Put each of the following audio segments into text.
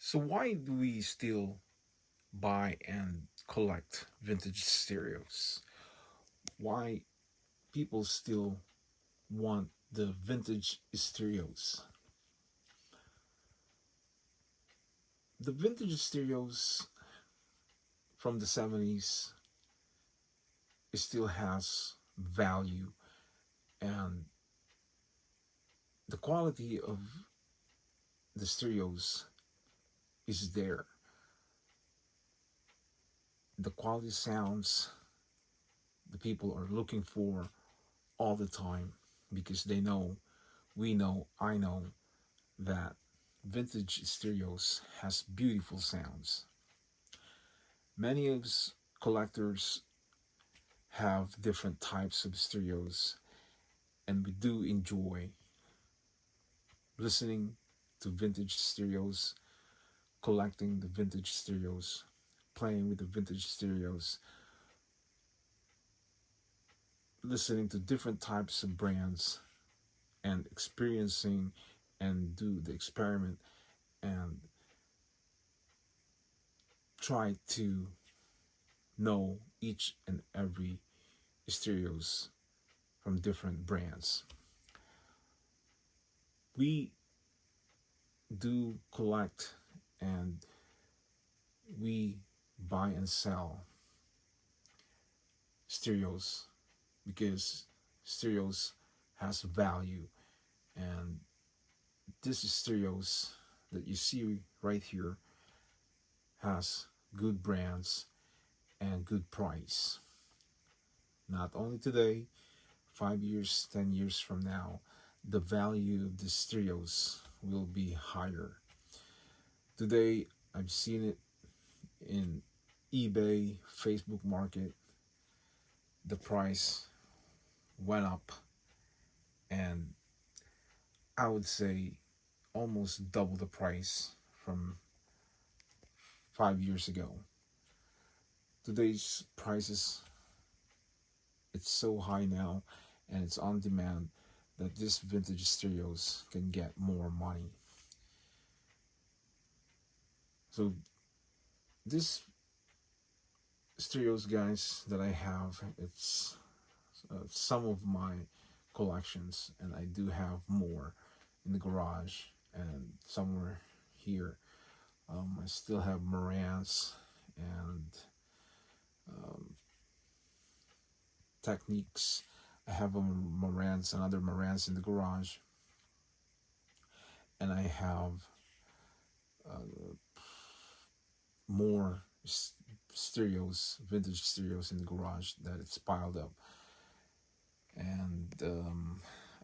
So why do we still buy and collect vintage stereos? Why people still want the vintage stereos? The vintage stereos from the 70s, it still has value, and the quality of the stereos is there. The quality sounds the people are looking for all the time, because they know, we know, I know that vintage stereos has beautiful sounds. Many of us collectors have different types of stereos, and we do enjoy listening to vintage stereos, collecting the vintage stereos, playing with the vintage stereos, listening to different types of brands, and experiencing and do the experiment and try to know each and every stereos from different brands. We do collect, and we buy and sell stereos because stereos has value, and this stereos that you see right here has good brands and good price. Not only today, 5 years, 10 years from now, the value of the stereos will be higher. Today, I've seen it in eBay, Facebook Market. The price went up, and I would say almost double the price from 5 years ago. Today's prices, it's so high now, and it's on demand, that this vintage stereos can get more money. So this stereos, guys, that I have, it's some of my collections, and I do have more in the garage and somewhere here. I still have Marantz and um, Techniques. I have a Marantz, another Marantz in the garage, and I have uh, more stereos, vintage stereos in the garage that it's piled up, and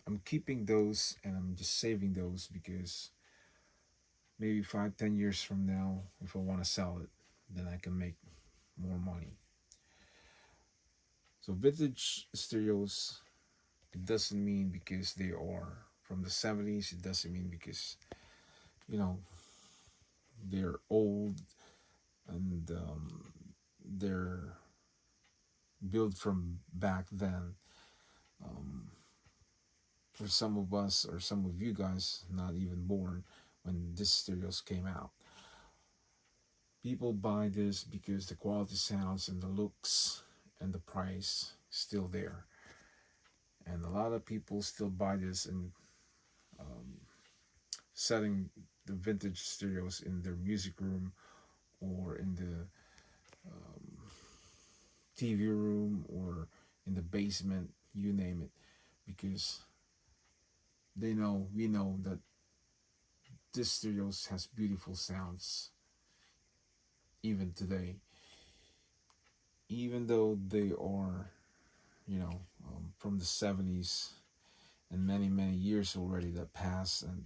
I'm keeping those, and I'm just saving those because maybe 5, 10 years from now, if I want to sell it, then I can make more money. So vintage stereos, it doesn't mean because they are from the 70s, it doesn't mean because, you know, they're old, and they're built from back then. Um, for some of us, or some of you guys, not even born when this stereos came out. People buy this because the quality sounds and the looks and the price still there. And a lot of people still buy this and um, setting the vintage stereos in their music room or in the um, TV room or in the basement, you name it, because they know, we know that this stereos has beautiful sounds even today, even though they are, from the 70s and many, many years already that passed, and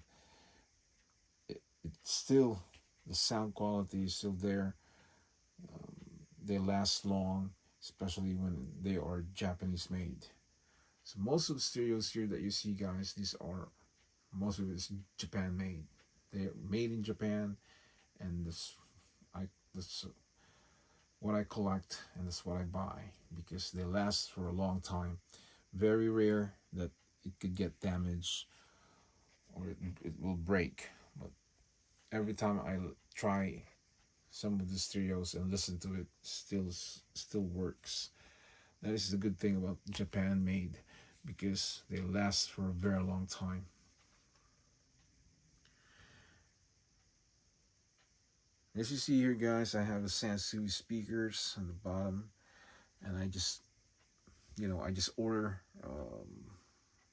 it's still, the sound quality is still there. Um, they last long, especially when they are Japanese made. So most of the stereos here that you see, guys, these are, most of it is Japan made. They're made in Japan, and that's what I collect, and that's what I buy, because they last for a long time. Very rare that it could get damaged or it will break. But every time I try some of the stereos and listen to it, still works. That is the good thing about Japan made, because they last for a very long time. As you see here, guys, I have a Sansui speakers on the bottom, and I just order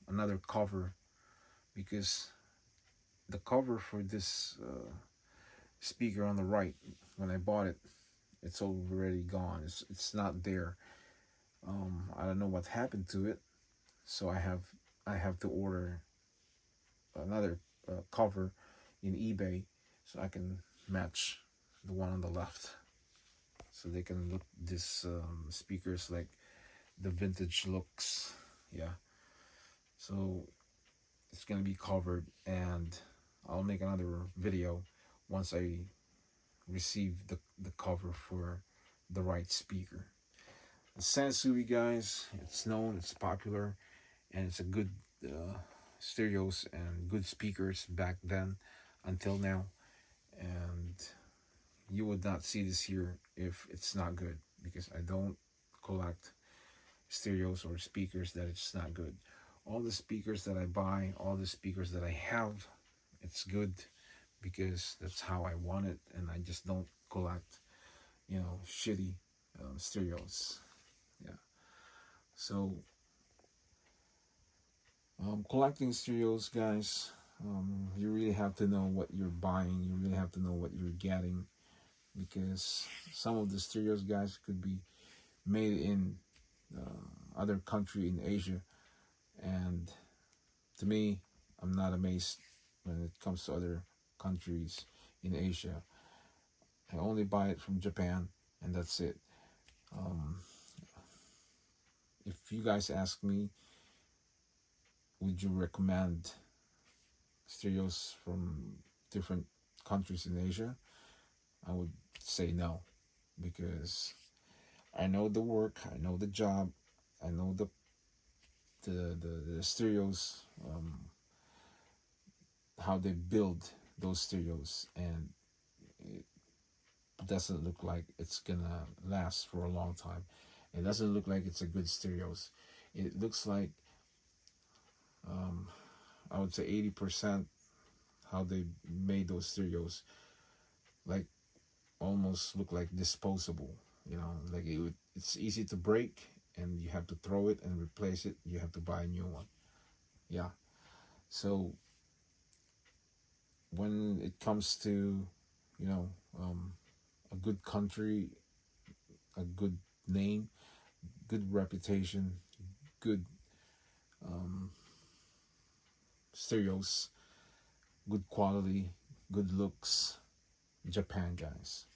another cover, because the cover for this speaker on the right, when I bought it, it's already gone. It's not there. I don't know what happened to it, so I have to order another cover in eBay, so I can match the one on the left, so they can look this speakers like the vintage looks. Yeah, so it's gonna be covered, and I'll make another video once I receive the cover for the right speaker. The Sansui, guys, it's known, it's popular, and it's a good stereos and good speakers back then until now. And you would not see this here if it's not good, because I don't collect stereos or speakers that it's not good. All the speakers that I buy, all the speakers that I have, it's good, because that's how I want it, and I just don't collect, shitty stereos. Yeah. So collecting stereos, guys, you really have to know what you're buying. You really have to know what you're getting, because some of the stereos, guys, could be made in other country in Asia, and to me, I'm not amazed when it comes to other countries in Asia. I only buy it from Japan, and that's it. Um, if you guys ask me, would you recommend stereos from different countries in Asia? I would say no, because I know the work, I know the job, I know the stereos, how they build those stereos, and it doesn't look like it's gonna last for a long time. It doesn't look like it's a good stereos. It looks like um, I would say 80% how they made those stereos, like almost look like disposable. Like it's easy to break, and you have to throw it and replace it. You have to buy a new one. Yeah. So when it comes to, you know, um, a good country, a good name, good reputation, good um, stereos, good quality, good looks, Japan, guys.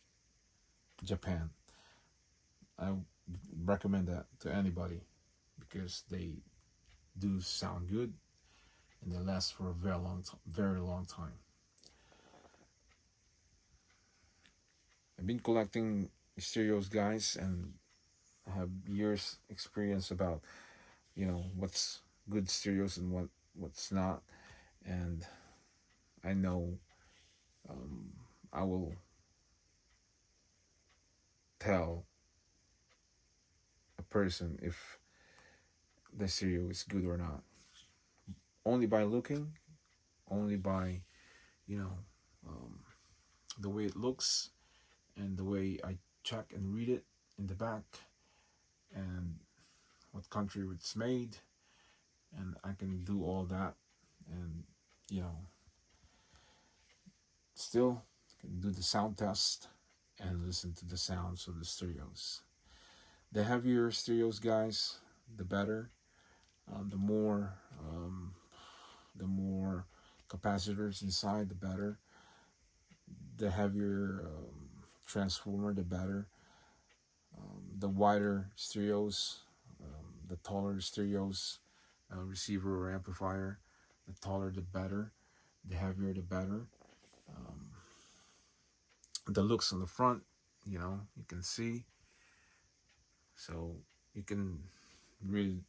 Japan. I recommend that to anybody, because they do sound good, and they last for a very long time. I've been collecting stereos, guys, and I have years experience about what's good stereos and what's not, and I know um, I will tell a person if the stereo is good or not, only by looking, only by you know um, the way it looks, and the way I check and read it in the back, and what country it's made, and I can do all that, and you know still can do the sound test and listen to the sounds of the stereos. The heavier stereos, guys, the better. The more the more capacitors inside, the better. The heavier transformer, the better. The wider stereos, the taller stereos, receiver or amplifier, the taller the better. The heavier the better. Um, the looks on the front, you can see, so you can really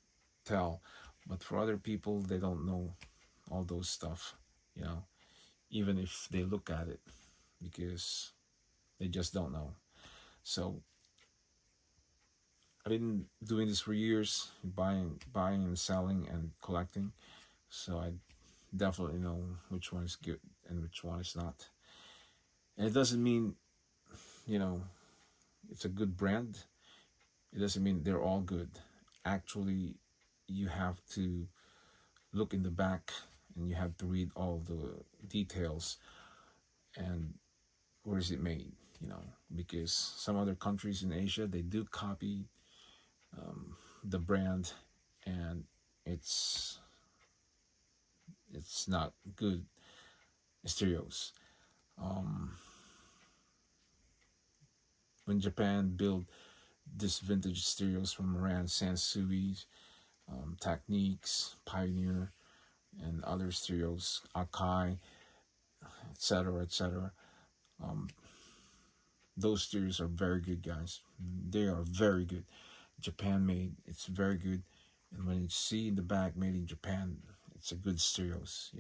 tell. But for other people, they don't know all those stuff, you know even if they look at it, because they just don't know. So I've been doing this for years, buying and selling and collecting. So I definitely know which one is good and which one is not. And it doesn't mean, you know, it's a good brand. It doesn't mean they're all good. Actually, you have to look in the back and you have to read all the details and where is it made, because some other countries in Asia, they do copy the brand, and it's it's not good stereos. Um, when Japan built this vintage stereos from Moran, Sansui, Techniques, Pioneer, and other stereos, Akai, etc., etc. Um, those stereos are very good, guys. They are very good. Japan made, it's very good. And when you see in the back made in Japan, it's a good stereos,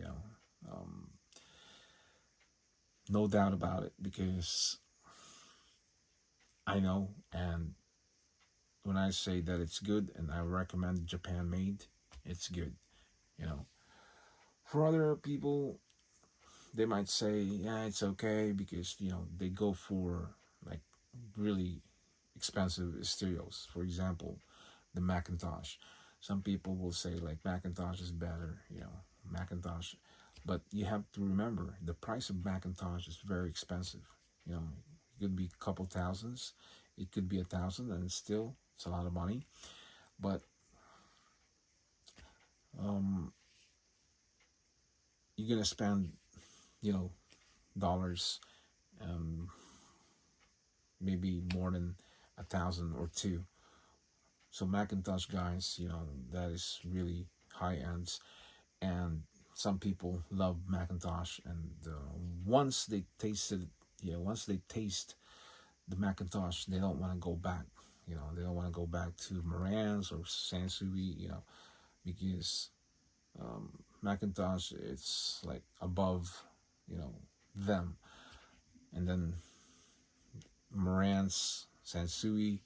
no doubt about it, because I know, and when I say that it's good and I recommend Japan made, it's good, you know. For other people, they might say, yeah, it's okay because, they go for like really expensive stereos. For example, the Macintosh. Some people will say like Macintosh is better, Macintosh. But you have to remember the price of Macintosh is very expensive. It could be a couple thousands, it could be 1,000, and still it's a lot of money. But um, you're gonna spend, you know, dollars, um, maybe more than 1,000 or two. So Macintosh, guys, that is really high ends, and some people love Macintosh, and once they tasted, once they taste the Macintosh, they don't want to go back. They don't want to go back to Moran's or Sansui, because Macintosh, it's like above, them, and then Moran's, Sansui,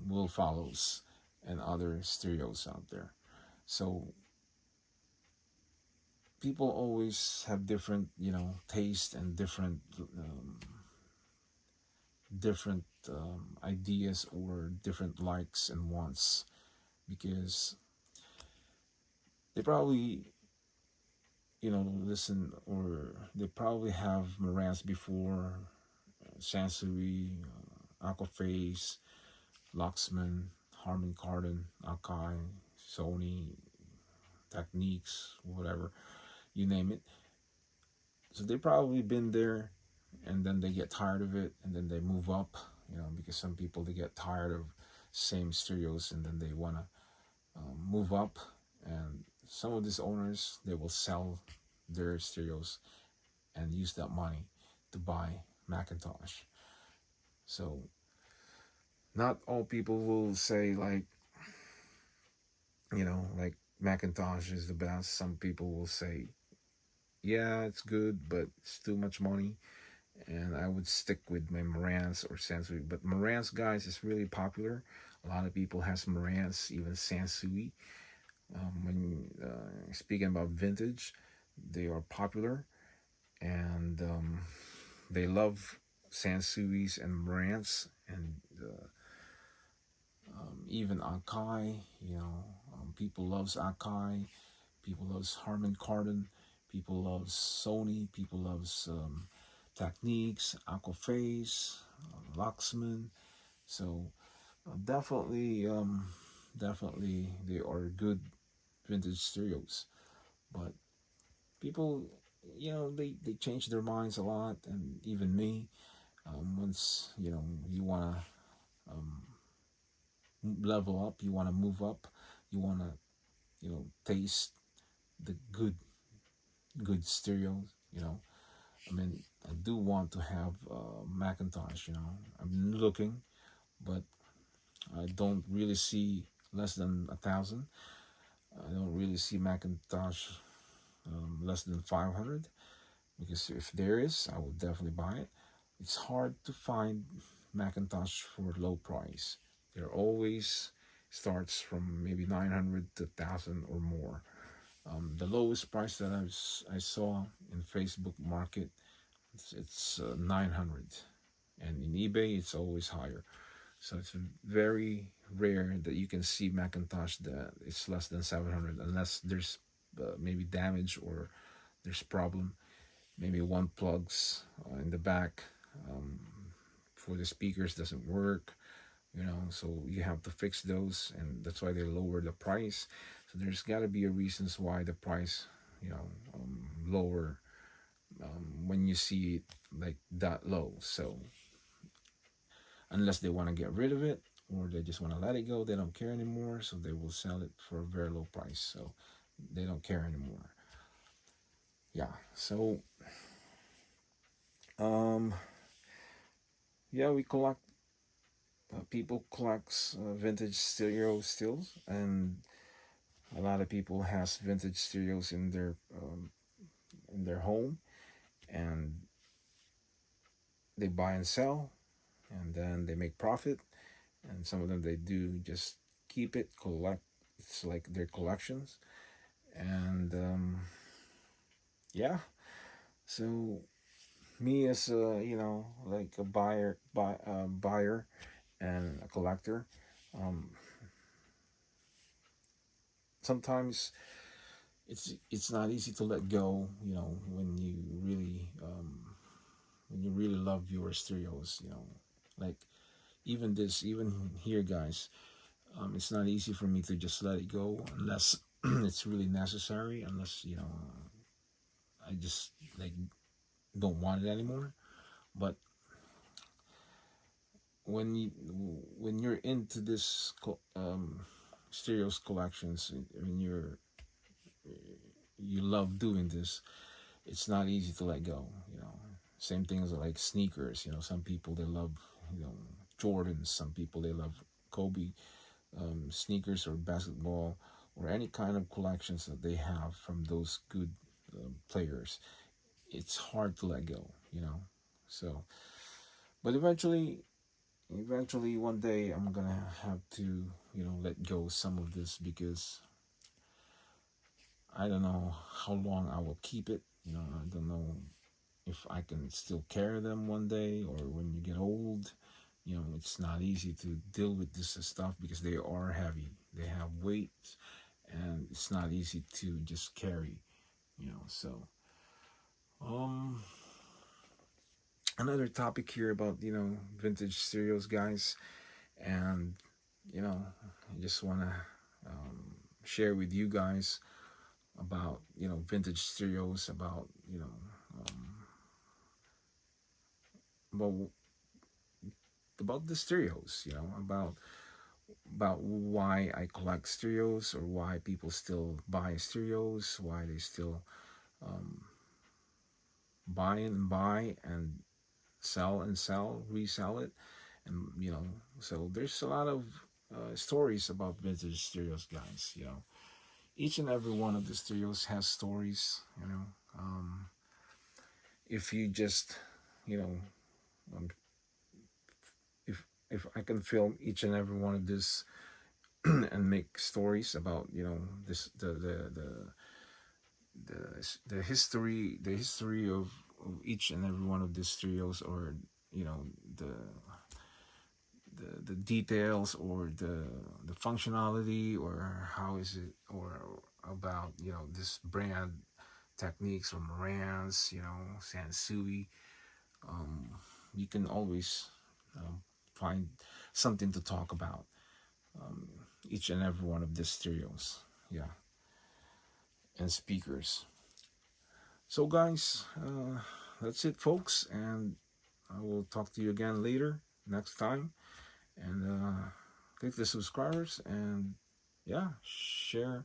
will follows, and other stereos out there. So people always have different, taste, and different ideas, or different likes and wants, because they probably, listen, or they probably have Marantz before, Sansui, Aquaphase, Luxman, Harman Kardon, Akai, Sony, Techniques, whatever, you name it. So they probably been there, and then they get tired of it, and then they move up, because some people, they get tired of same stereos, and then they want to move up. And some of these owners, they will sell their stereos and use that money to buy Macintosh. So not all people will say like, like Macintosh is the best. Some people will say, yeah, it's good, but it's too much money. And I would stick with my Marantz or Sansui. But Marantz, guys, is really popular. A lot of people has Marantz, even Sansui. When speaking about vintage, they are popular, and they love Sansuis and Marantz, and even Akai. People loves Akai. People loves Harman Kardon. People loves Sony. People loves Techniques, Aquaphase, Luxman. So definitely they are good vintage stereos. But people, they change their minds a lot, and even me. Once you wanna level up, you wanna move up, you wanna taste the good stereos. I mean, I do want to have Macintosh. I'm looking, but I don't really see less than 1,000. I don't really see Macintosh less than 500, because if there is, I will definitely buy it. It's hard to find Macintosh for low price. They're always starts from maybe 900 to 1,000 or more. The lowest price that I saw in Facebook Market, it's 900, and in eBay it's always higher. So it's very rare that you can see Macintosh that it's less than 700, unless there's maybe damage or there's problem. Maybe one plugs in the back um, for the speakers doesn't work, so you have to fix those, and that's why they lower the price. So there's got to be a reasons why the price, lower when you see it like that low. So unless they want to get rid of it or they just want to let it go, they don't care anymore, so they will sell it for a very low price. So they don't care anymore. Yeah. So um yeah, we collect people collects vintage stereo stills, and a lot of people has vintage stereos in their home, and they buy and sell, and then they make profit. And some of them they do just keep it, collect. It's like their collections, and yeah. So me as a like a buyer and a collector, um, sometimes it's not easy to let go. When you really love your stereos. Like even here, guys. It's not easy for me to just let it go unless it's really necessary. Unless I just like don't want it anymore. But when you when you're into this stereos collections, when you love doing this, it's not easy to let go. Same thing as like sneakers. Some people they love you know Jordans. Some people they love Kobe sneakers or basketball or any kind of collections that they have from those good players. It's hard to let go. So, but eventually, one day I'm gonna have to, let go some of this, because I don't know how long I will keep it. I don't know if I can still carry them one day, or when you get old. It's not easy to deal with this stuff because they are heavy. They have weight, and it's not easy to just carry. So um, another topic here about vintage stereos, guys, and I just want to share with you guys about vintage stereos, about about the stereos, about why I collect stereos, or why people still buy stereos, why they still um, buy and sell, resell it, and so there's a lot of stories about vintage stereos, guys. Each and every one of the stereos has stories. If you just, you know, um, if I can film each and every one of this and make stories about this the history of each and every one of these studios, or you know the the details, or the functionality, or how is it, or about this brand techniques, or Marantz, Sansui. um, you can always find something to talk about, um, each and every one of these stereos, yeah, and speakers. So, guys, that's it, folks, and I will talk to you again later, next time. And click the subscribers, and yeah, share,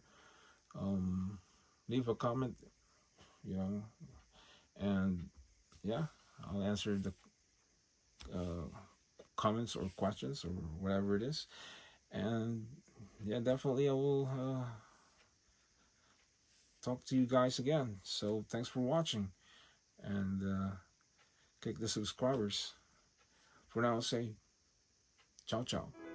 um, leave a comment, you know, and yeah, I'll answer the uh, comments or questions or whatever it is. And yeah, definitely I will talk to you guys again. So thanks for watching, and click the subscribers. For now, I'll say ciao ciao.